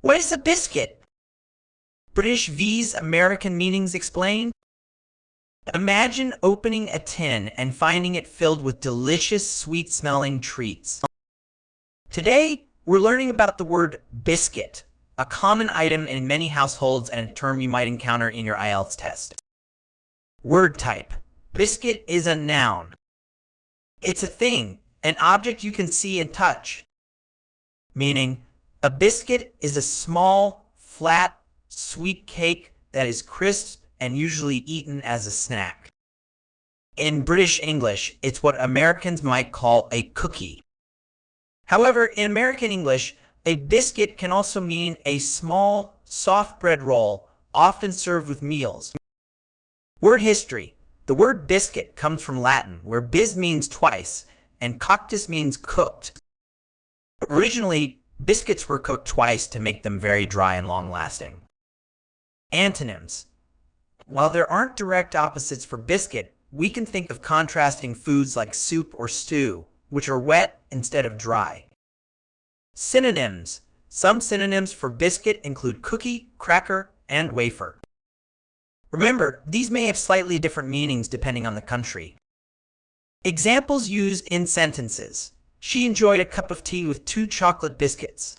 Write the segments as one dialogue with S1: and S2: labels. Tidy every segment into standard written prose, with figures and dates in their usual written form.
S1: What is a biscuit? British vs. American meanings explained. Imagine opening a tin and finding it filled with delicious, sweet-smelling treats. Today, we're learning about the word biscuit, a common item in many households and a term you might encounter in your IELTS test. Word type. Biscuit is a noun. It's a thing, an object you can see and touch. Meaning, a biscuit is a small, flat, sweet cake that is crisp and usually eaten as a snack. In British English, it's what Americans might call a cookie. However, in American English, a biscuit can also mean a small, soft bread roll, often served with meals. Word history. The word biscuit comes from Latin, where bis means twice, and coctus means cooked. Originally, biscuits were cooked twice to make them very dry and long-lasting. Antonyms. While there aren't direct opposites for biscuit, we can think of contrasting foods like soup or stew, which are wet instead of dry. Synonyms. Some synonyms for biscuit include cookie, cracker, and wafer. Remember, these may have slightly different meanings depending on the country. Examples used in sentences. She enjoyed a cup of tea with 2 chocolate biscuits.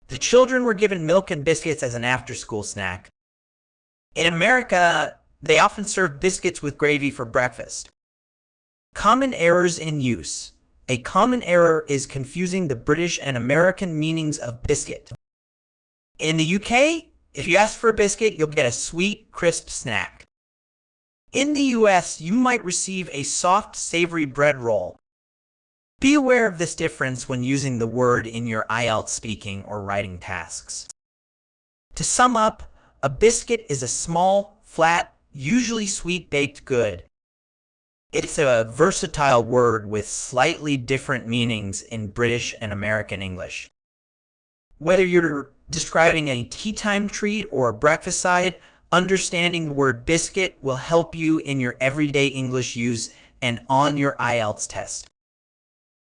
S1: The children were given milk and biscuits as an after-school snack. In America, they often serve biscuits with gravy for breakfast. Common errors in use. A common error is confusing the British and American meanings of biscuit. In the UK, if you ask for a biscuit, you'll get a sweet, crisp snack. In the US, you might receive a soft, savory bread roll. Be aware of this difference when using the word in your IELTS speaking or writing tasks. To sum up, a biscuit is a small, flat, usually sweet baked good. It's a versatile word with slightly different meanings in British and American English. Whether you're describing a tea time treat or a breakfast side, understanding the word biscuit will help you in your everyday English use and on your IELTS test.